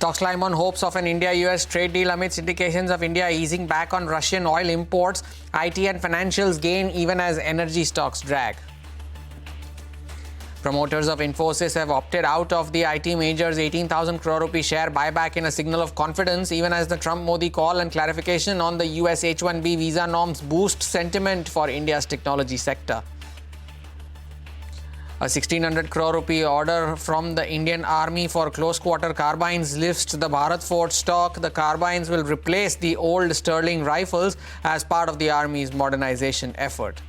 Stocks climb on hopes of an India-US trade deal amidst indications of India easing back on Russian oil imports. IT and financials gain even as energy stocks drag. Promoters of Infosys have opted out of the IT major's 18,000 crore rupee share buyback in a signal of confidence, even as the Trump-Modi call and clarification on the US H-1B visa norms boost sentiment for India's technology sector. A 1,600 crore rupee order from the Indian Army for close-quarter carbines lifts the Bharat Forge stock. The carbines will replace the old Sterling rifles as part of the Army's modernization effort.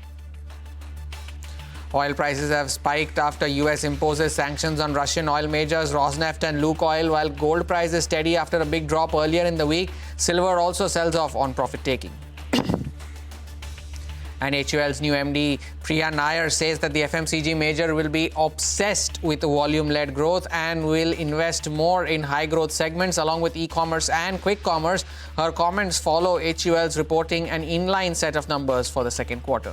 Oil prices have spiked after US imposes sanctions on Russian oil majors Rosneft and Lukoil, while gold price is steady after a big drop earlier in the week. Silver also sells off on profit-taking. And HUL's new MD, Priya Nair, says that the FMCG major will be obsessed with volume-led growth and will invest more in high-growth segments along with e-commerce and quick commerce. Her comments follow HUL's reporting an inline set of numbers for the second quarter.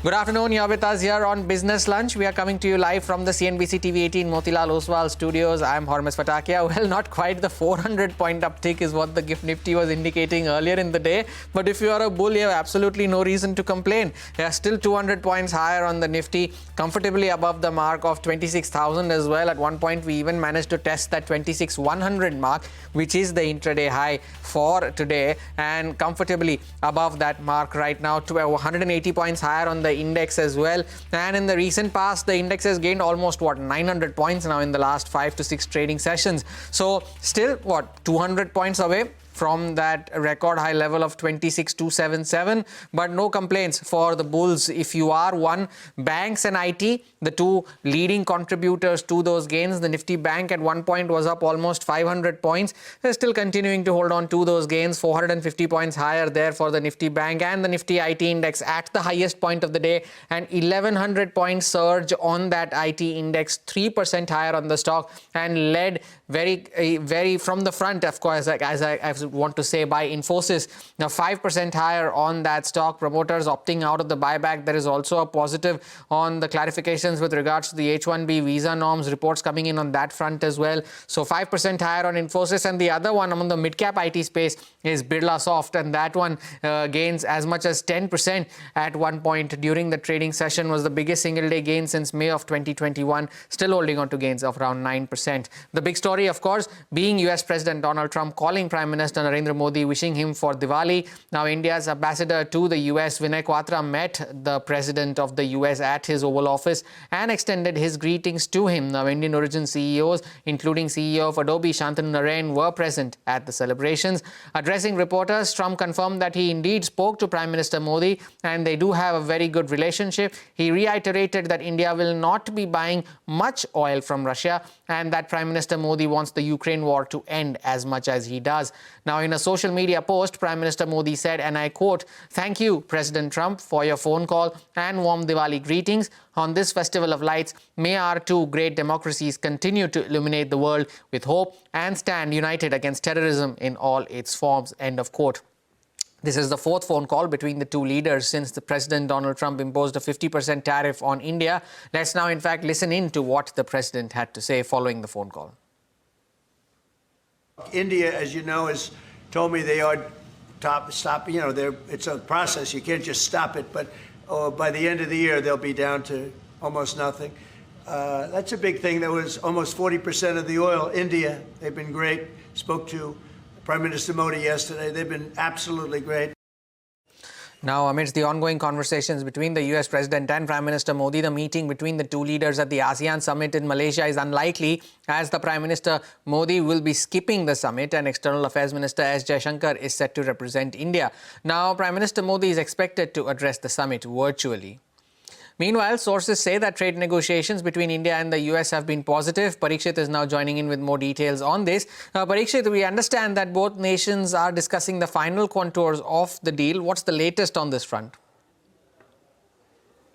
Good afternoon, you're with us here on Business Lunch. We are coming to you live from the CNBC-TV18 Motilal Oswal studios. I'm Hormis Fatakia. Well, not quite the 400-point uptick is what the GIFT Nifty was indicating earlier in the day. But if you are a bull, you have absolutely no reason to complain. They are still 200 points higher on the Nifty, comfortably above the mark of 26,000 as well. At one point, we even managed to test that 26,100 mark, which is the intraday high for today, and comfortably above that mark right now, to 180 points higher on the index as well. And in the recent past, the index has gained almost 900 points now in the last 5 to 6 trading sessions. So still 200 points away from that record high level of 26,277, but no complaints for the bulls if you are one. Banks and IT, the two leading contributors to those gains. The Nifty Bank at one point was up almost 500 points. They're still continuing to hold on to those gains, 450 points higher there for the Nifty Bank, and the Nifty IT index at the highest point of the day, an 1,100 point surge on that IT index, 3% higher on the stock, and led very from the front, of course, as I want to say, by Infosys. Now 5% higher on that stock. Promoters opting out of the buyback. There is also a positive on the clarifications with regards to the H-1B visa norms, reports coming in on that front as well. So 5% higher on Infosys. And the other one among the mid-cap IT space is Birlasoft, and that one gains as much as 10% at one point during the trading session. Was the biggest single-day gain since May of 2021, still holding on to gains of around 9%. The big story, of course, being US President Donald Trump calling Prime Minister Narendra Modi, wishing him for Diwali. Now, India's ambassador to the US, Vinay Quatra, met the President of the US at his Oval Office and extended his greetings to him. Now, Indian origin CEOs, including CEO of Adobe, Shantanu Narayan, were present at the celebrations. Addressing reporters, Trump confirmed that he indeed spoke to Prime Minister Modi and they do have a very good relationship. He reiterated that India will not be buying much oil from Russia and that Prime Minister Modi wants the Ukraine war to end as much as he does. Now, in a social media post, Prime Minister Modi said, and I quote, "Thank you, President Trump, for your phone call and warm Diwali greetings. On this festival of lights, may our two great democracies continue to illuminate the world with hope and stand united against terrorism in all its forms." End of quote. This is the fourth phone call between the two leaders since the President Donald Trump imposed a 50% tariff on India. Let's now, in fact, listen in to what the President had to say following the phone call. India, as you know, has told me they are stop. It's a process. You can't just stop it. But by the end of the year, they'll be down to almost nothing. That's a big thing. That was almost 40% of the oil. India, they've been great. Spoke to Prime Minister Modi yesterday. They've been absolutely great. Now, amidst the ongoing conversations between the US President and Prime Minister Modi, the meeting between the two leaders at the ASEAN summit in Malaysia is unlikely, as the Prime Minister Modi will be skipping the summit and External Affairs Minister S. Jaishankar is set to represent India. Now, Prime Minister Modi is expected to address the summit virtually. Meanwhile, sources say that trade negotiations between India and the US have been positive. Parikshit is now joining in with more details on this. Parikshit, we understand that both nations are discussing the final contours of the deal. What's the latest on this front?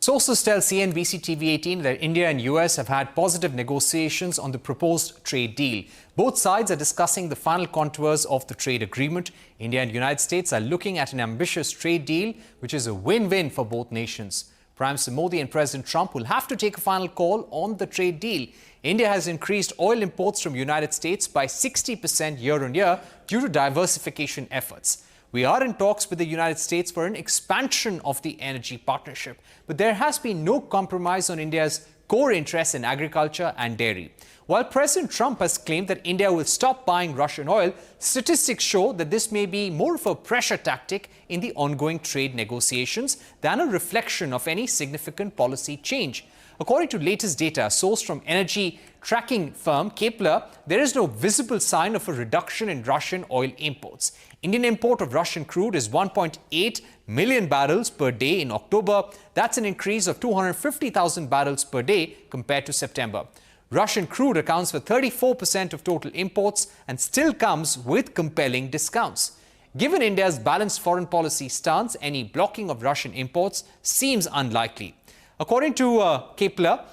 Sources tell CNBC-TV18 that India and US have had positive negotiations on the proposed trade deal. Both sides are discussing the final contours of the trade agreement. India and United States are looking at an ambitious trade deal, which is a win-win for both nations. Prime Minister Modi and President Trump will have to take a final call on the trade deal. India has increased oil imports from United States by 60% year-on-year due to diversification efforts. We are in talks with the United States for an expansion of the energy partnership, but there has been no compromise on India's core interests in agriculture and dairy. While President Trump has claimed that India will stop buying Russian oil, statistics show that this may be more of a pressure tactic in the ongoing trade negotiations than a reflection of any significant policy change. According to latest data sourced from energy tracking firm Kepler, there is no visible sign of a reduction in Russian oil imports. Indian import of Russian crude is 1.8 million barrels per day in October. That's an increase of 250,000 barrels per day compared to September. Russian crude accounts for 34% of total imports and still comes with compelling discounts. Given India's balanced foreign policy stance, any blocking of Russian imports seems unlikely. According to Kepler,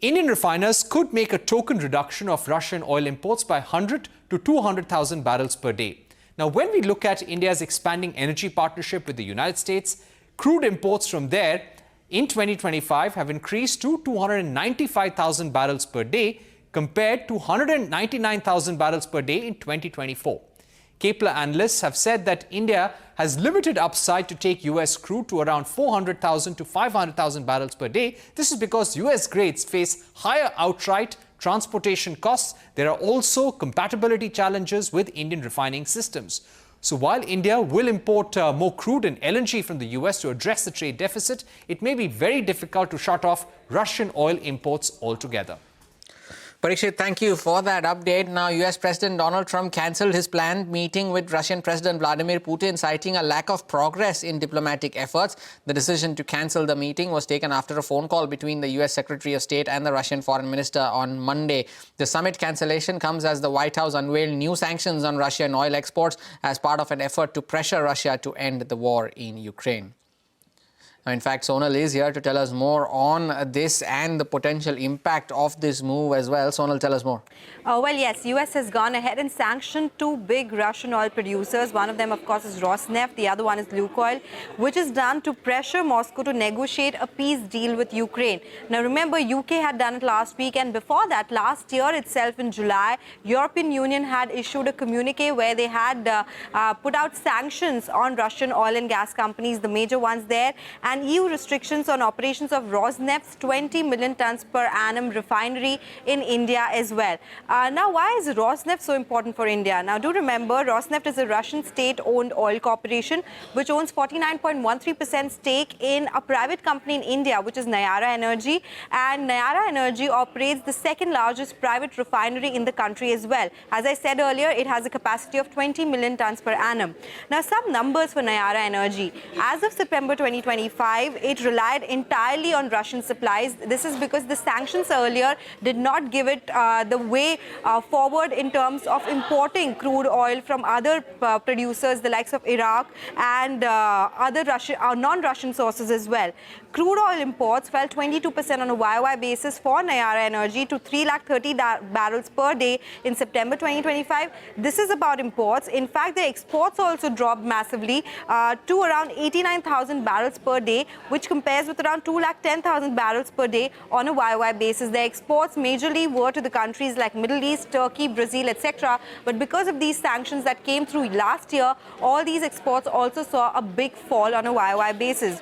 Indian refiners could make a token reduction of Russian oil imports by 100 to 200,000 barrels per day. Now, when we look at India's expanding energy partnership with the United States, crude imports from there in 2025 have increased to 295,000 barrels per day compared to 199,000 barrels per day in 2024. Kepler analysts have said that India has limited upside to take US crude to around 400,000 to 500,000 barrels per day. This is because US grades face higher outright transportation costs. There are also compatibility challenges with Indian refining systems. So while India will import more crude and LNG from the US to address the trade deficit, it may be very difficult to shut off Russian oil imports altogether. Parikshit, thank you for that update. Now, US President Donald Trump cancelled his planned meeting with Russian President Vladimir Putin, citing a lack of progress in diplomatic efforts. The decision to cancel the meeting was taken after a phone call between the US Secretary of State and the Russian Foreign Minister on Monday. The summit cancellation comes as the White House unveiled new sanctions on Russian oil exports as part of an effort to pressure Russia to end the war in Ukraine. Now, in fact, Sonal is here to tell us more on this and the potential impact of this move as well. Sonal, tell us more. Well, yes, US has gone ahead and sanctioned two big Russian oil producers. One of them, of course, is Rosneft. The other one is Lukoil, which is done to pressure Moscow to negotiate a peace deal with Ukraine. Now, remember, UK had done it last week, and before that, last year itself in July, European Union had issued a communique where they had put out sanctions on Russian oil and gas companies, the major ones there, and EU restrictions on operations of Rosneft's 20 million tons per annum refinery in India as well. Now, why is Rosneft so important for India? Now, do remember, Rosneft is a Russian state-owned oil corporation which owns 49.13% stake in a private company in India, which is Nayara Energy. And Nayara Energy operates the second largest private refinery in the country as well. As I said earlier, it has a capacity of 20 million tons per annum. Now, some numbers for Nayara Energy. As of September 2025, it relied entirely on Russian supplies. This is because the sanctions earlier did not give it the way forward in terms of importing crude oil from other producers, the likes of Iraq and other non-Russian sources as well. Crude oil imports fell 22% on a YOY basis for Nayara Energy to 330,000 barrels per day in September 2025. This is about imports. In fact, the exports also dropped massively to around 89,000 barrels per day, which compares with around 210,000 barrels per day on a YOY basis. The exports majorly were to the countries like Middle East, Turkey, Brazil, etc. But because of these sanctions that came through last year, all these exports also saw a big fall on a YOY basis.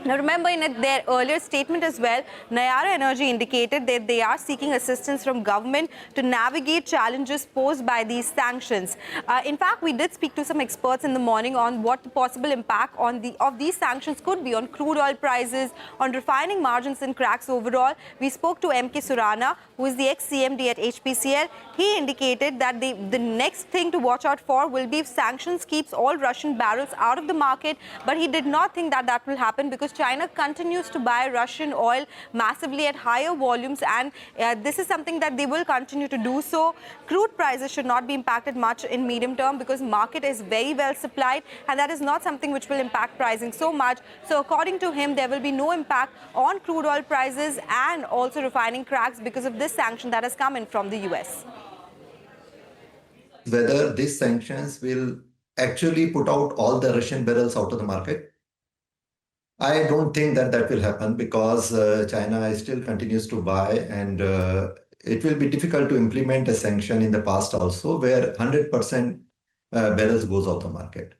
Now, remember, in their earlier statement as well, Nayara Energy indicated that they are seeking assistance from government to navigate challenges posed by these sanctions. In fact, we did speak to some experts in the morning on what the possible impact of these sanctions could be on crude oil prices, on refining margins and cracks overall. We spoke to M.K. Surana, who is the ex-CMD at HPCL. He indicated that the next thing to watch out for will be if sanctions keeps all Russian barrels out of the market, but he did not think that that will happen because China continues to buy Russian oil massively at higher volumes, and this is something that they will continue to do so. Crude prices should not be impacted much in medium term because market is very well supplied, and that is not something which will impact pricing so much. So according to him, there will be no impact on crude oil prices and also refining cracks because of this sanction that has come in from the US. Whether these sanctions will actually put out all the Russian barrels out of the market. I don't think that will happen because China still continues to buy, and it will be difficult to implement a sanction in the past also where 100% barrels goes off the market.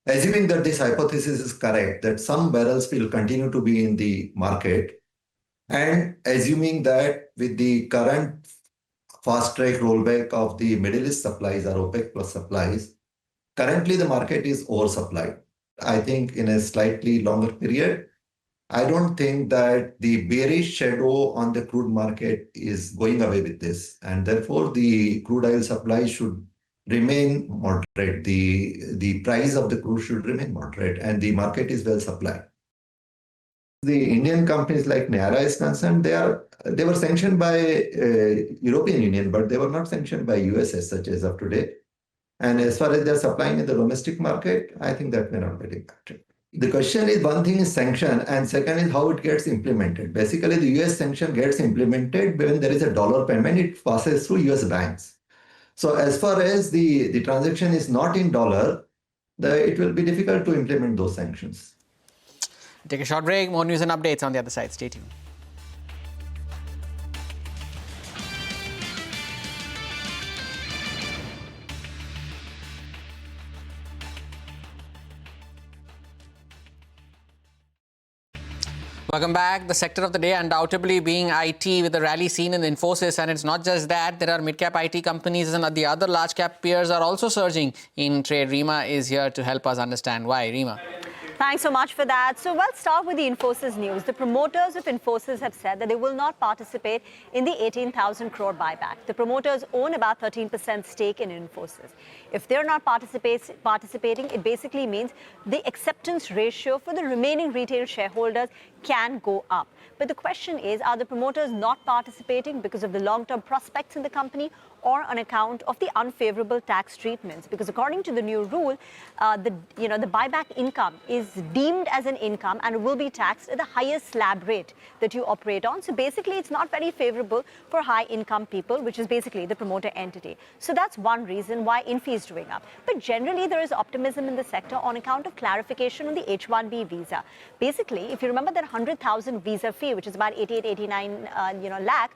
Assuming that this hypothesis is correct, that some barrels will continue to be in the market, and assuming that with the current fast-track rollback of the Middle East supplies or OPEC plus supplies, currently the market is oversupplied. I think in a slightly longer period, I don't think that the bearish shadow on the crude market is going away with this, and therefore the crude oil supply should remain moderate. The price of the crude should remain moderate, and the market is well supplied. The Indian companies like Nara is concerned, they were sanctioned by European Union, but they were not sanctioned by US as such as of today. And as far as they're supplying in the domestic market, I think that may not get impacted. The question is, one thing is sanction, and second is how it gets implemented. Basically, the US sanction gets implemented when there is a dollar payment, it passes through US banks. So as far as the transaction is not in dollar, it will be difficult to implement those sanctions. Take a short break. More news and updates on the other side. Stay tuned. Welcome back. The sector of the day undoubtedly being IT, with the rally seen in Infosys. And it's not just that. There are mid-cap IT companies and the other large-cap peers are also surging in trade. Rima is here to help us understand why. Rima. Thanks so much for that. So let's start with the Infosys news. The promoters of Infosys have said that they will not participate in the 18,000 crore buyback. The promoters own about 13% stake in Infosys. If they're not participating, it basically means the acceptance ratio for the remaining retail shareholders can go up. But the question is, are the promoters not participating because of the long-term prospects in the company or on account of the unfavorable tax treatments? Because according to the new rule, the buyback income is deemed as an income and will be taxed at the highest slab rate that you operate on. So basically, it's not very favorable for high-income people, which is basically the promoter entity. So that's one reason why Infy is doing up. But generally, there is optimism in the sector on account of clarification on the H-1B visa. Basically, if you remember that 100,000 visa fee, which is about 89 lakh,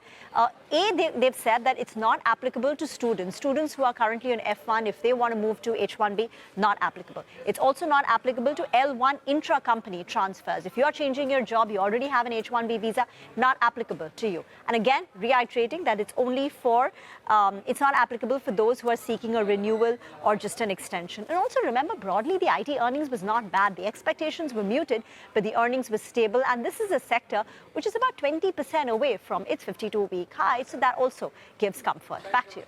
they've said that it's not applicable to students who are currently on F1. If they want to move to H-1B, not applicable. It's also not applicable to L1 intra-company transfers. If you're changing your job, you already have an H-1B visa, not applicable to you. And again, reiterating that it's only for, it's not applicable for those who are seeking a renewal or just an extension. And also remember, broadly, the IT earnings was not bad. The expectations were muted, but the earnings were stable. And this is a sector which is about 20% away from its 52-week high. So that also gives comfort. Back to you.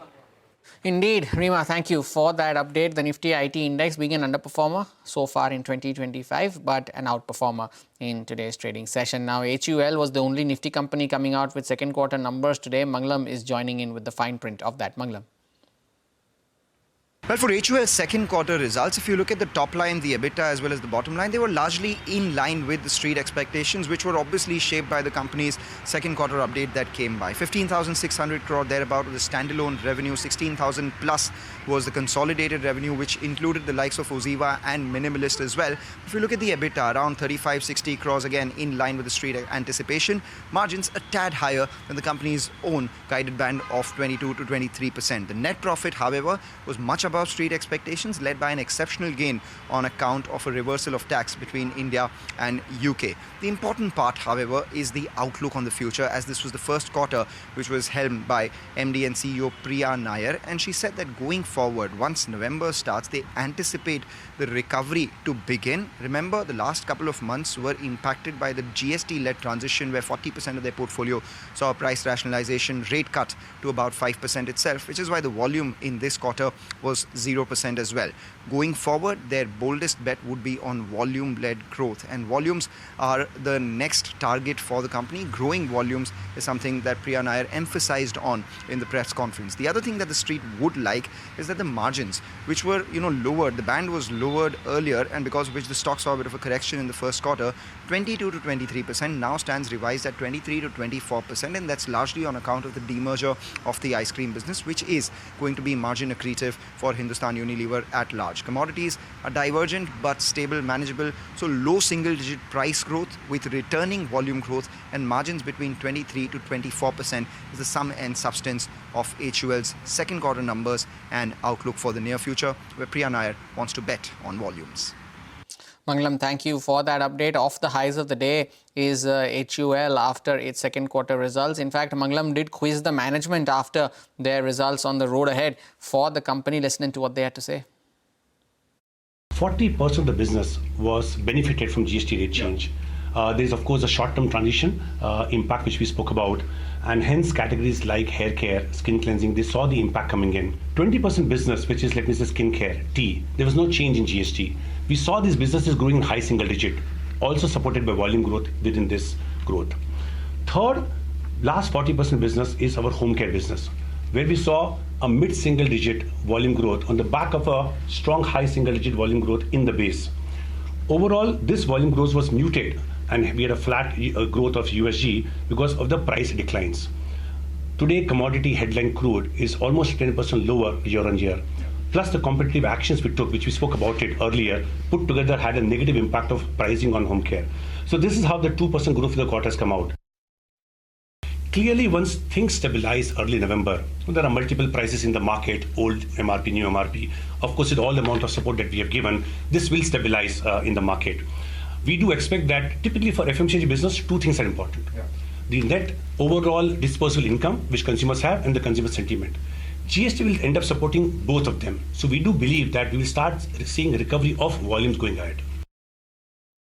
Indeed, Rima, thank you for that update. The Nifty IT index being an underperformer so far in 2025, but an outperformer in today's trading session. Now, HUL was the only Nifty company coming out with second quarter numbers today. Mangalam is joining in with the fine print of that. Mangalam. Well, for HUL's second quarter results, if you look at the top line, the EBITDA as well as the bottom line, they were largely in line with the street expectations, which were obviously shaped by the company's second quarter update that came by. 15,600 crore thereabout was the standalone revenue, 16,000 plus was the consolidated revenue, which included the likes of Oziva and Minimalist as well. If you look at the EBITDA, around 35-60 crores, again in line with the street anticipation. Margins a tad higher than the company's own guided band of 22 to 23%. The net profit, however, was much above street expectations, led by an exceptional gain on account of a reversal of tax between India and UK. The important part, however, is the outlook on the future, as this was the first quarter which was helmed by MD and CEO Priya Nair, and she said that going forward, once November starts, they anticipate the recovery to begin. Remember, the last couple of months were impacted by the GST-led transition, where 40% of their portfolio saw a price rationalization, rate cut to about 5% itself, which is why the volume in this quarter was 0% as well. Going forward, their boldest bet would be on volume-led growth, and volumes are the next target for the company. Growing volumes is something that Priya Nair emphasized on in the press conference. The other thing that the street would like is that the margins, which were lowered, the band was lowered earlier, and because of which the stock saw a bit of a correction in the first quarter, 22 to 23% now stands revised at 23 to 24%, and that's largely on account of the demerger of the ice cream business, which is going to be margin accretive for for Hindustan Unilever at large. Commodities are divergent but stable, manageable. So low single-digit price growth with returning volume growth and margins between 23 to 24% is the sum and substance of HUL's second quarter numbers and outlook for the near future, where Priya Nair wants to bet on volumes. Mangalam, thank you for that update. Off the highs of the day is HUL after its second quarter results. In fact, Mangalam did quiz the management after their results on the road ahead for the company. Listen to what they had to say. 40% of the business was benefited from GST rate change. There is, of course, a short-term transition impact which we spoke about, and hence categories like hair care, skin cleansing, they saw the impact coming in. 20% business, which is, let me say, skin care, tea, there was no change in GST. We saw these businesses growing in high single digit, also supported by volume growth within this growth. Third, last 40% business is our home care business, where we saw a mid-single digit volume growth on the back of a strong high single digit volume growth in the base. Overall, this volume growth was muted, and we had a flat growth of USG because of the price declines. Today, commodity headline crude is almost 10% lower year on year. Plus the competitive actions we took, which we spoke about it earlier, put together had a negative impact of pricing on home care. So this is how the 2% growth for the quarter has come out. Clearly, once things stabilize early November, there are multiple prices in the market, old MRP, new MRP. Of course, with all the amount of support that we have given, this will stabilize in the market. We do expect that typically for FMCG business, two things are important. Yeah. The net overall disposable income, which consumers have, and the consumer sentiment. GST will end up supporting both of them. So we do believe that we will start seeing recovery of volumes going ahead.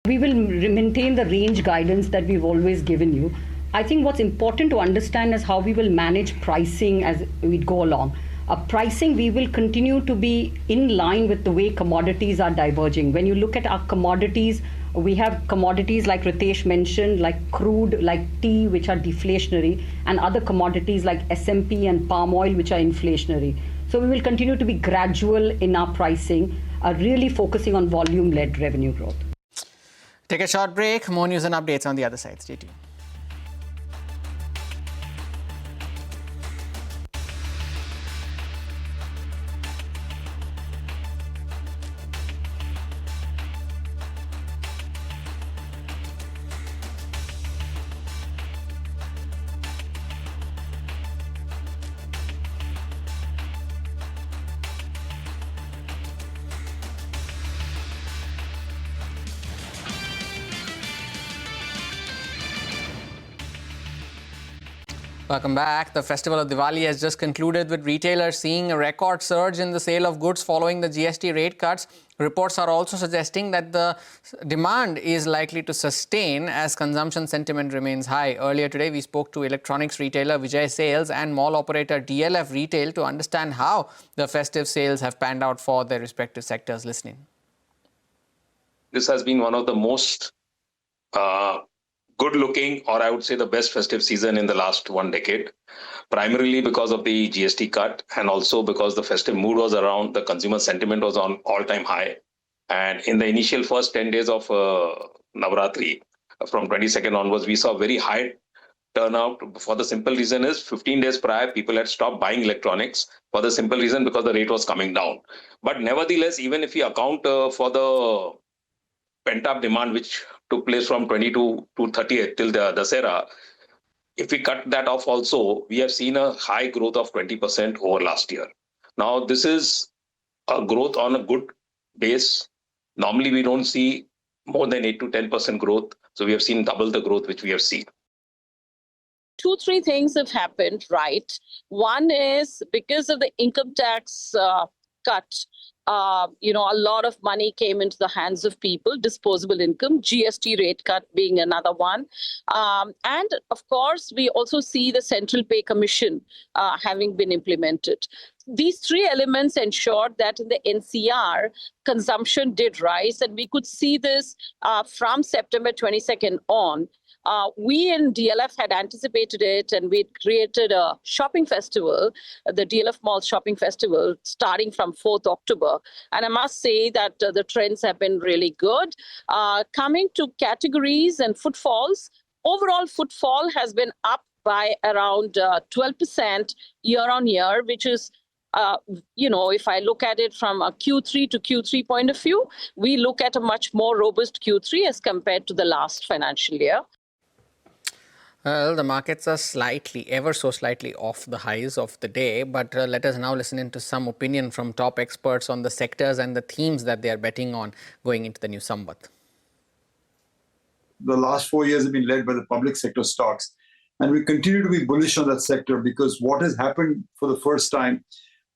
We will maintain the range guidance that we've always given you. I think what's important to understand is how we will manage pricing as we go along. Pricing, we will continue to be in line with the way commodities are diverging. When you look at our commodities, we have commodities like Ritesh mentioned, like crude, like tea, which are deflationary, and other commodities like SMP and palm oil, which are inflationary. So we will continue to be gradual in our pricing, really focusing on volume-led revenue growth. Take a short break. More news and updates on the other side. Stay tuned. Welcome back. The festival of Diwali has just concluded, with retailers seeing a record surge in the sale of goods following the GST rate cuts. Reports are also suggesting that the demand is likely to sustain as consumption sentiment remains high. Earlier today, we spoke to electronics retailer Vijay Sales and mall operator DLF Retail to understand how the festive sales have panned out for their respective sectors. Listening. This has been one of the most good-looking, or I would say the best festive season in the last 1 decade, primarily because of the GST cut and also because the festive mood was around, the consumer sentiment was on all-time high. And in the initial first 10 days of Navratri, from 22nd onwards, we saw very high turnout. For the simple reason is 15 days prior, people had stopped buying electronics for the simple reason because the rate was coming down. But nevertheless, even if we account for the pent-up demand which took place from 22 to 30th till the Dussehra, if we cut that off also, we have seen a high growth of 20% over last year. Now, this is a growth on a good base. Normally, we don't see more than 8 to 10% growth. So we have seen double the growth which we have seen. 2-3 things have happened, right? One is because of the income tax cut, a lot of money came into the hands of people, disposable income, GST rate cut being another one. And of course, we also see the Central Pay Commission having been implemented. These three elements ensured that in the NCR, consumption did rise, and we could see this from September 22nd on. We in DLF had anticipated it, and we created a shopping festival, the DLF Mall Shopping Festival, starting from 4th October. And I must say that the trends have been really good. Coming to categories and footfalls, overall footfall has been up by around 12% year on year, which is if I look at it from a Q3 to Q3 point of view, we look at a much more robust Q3 as compared to the last financial year. Well, the markets are ever so slightly off the highs of the day, but let us now listen into some opinion from top experts on the sectors and the themes that they are betting on going into the new Samvat. The last 4 years have been led by the public sector stocks, and we continue to be bullish on that sector because what has happened for the first time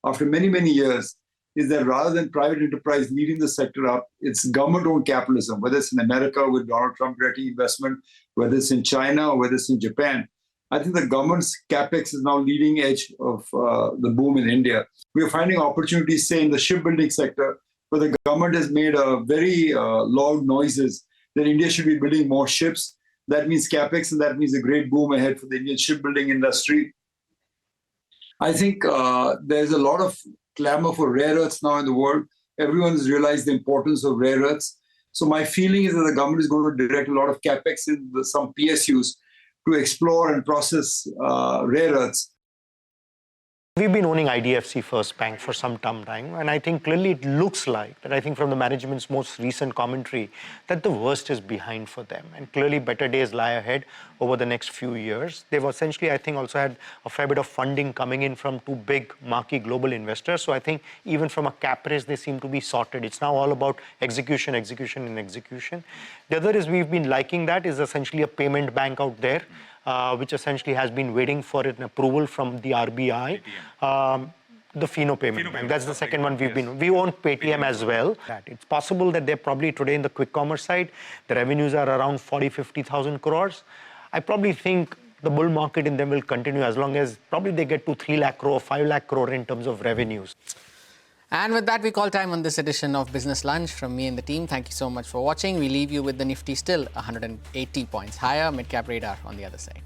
after many, many years is that rather than private enterprise leading the sector up, it's government-owned capitalism, whether it's in America with Donald Trump directing investment, whether it's in China or whether it's in Japan. I think the government's capex is now leading edge of the boom in India. We are finding opportunities, say, in the shipbuilding sector, where the government has made very loud noises that India should be building more ships. That means capex, and that means a great boom ahead for the Indian shipbuilding industry. I think there's a lot of clamor for rare earths now in the world. Everyone has realized the importance of rare earths. So my feeling is that the government is going to direct a lot of capex in some PSUs to explore and process rare earths. We've been owning IDFC First Bank for some time, and I think clearly it looks like that. I think from the management's most recent commentary that the worst is behind for them, and clearly better days lie ahead over the next few years. They've essentially, I think, also had a fair bit of funding coming in from two big marquee global investors. So I think even from a cap raise, they seem to be sorted. It's now all about execution, execution, and execution. The other is we've been liking that is essentially a payment bank out there, which essentially has been waiting for an approval from the RBI. The Fino payment bank. That's the second one we've been. We own Paytm as well. It's possible that they're probably today in the quick commerce side, the revenues are around 40-50,000 crores. I probably think the bull market in them will continue as long as probably they get to 3 lakh crore, 5 lakh crore in terms of revenues. And with that, we call time on this edition of Business Lunch. From me and the team, thank you so much for watching. We leave you with the Nifty still 180 points higher, mid-cap radar on the other side.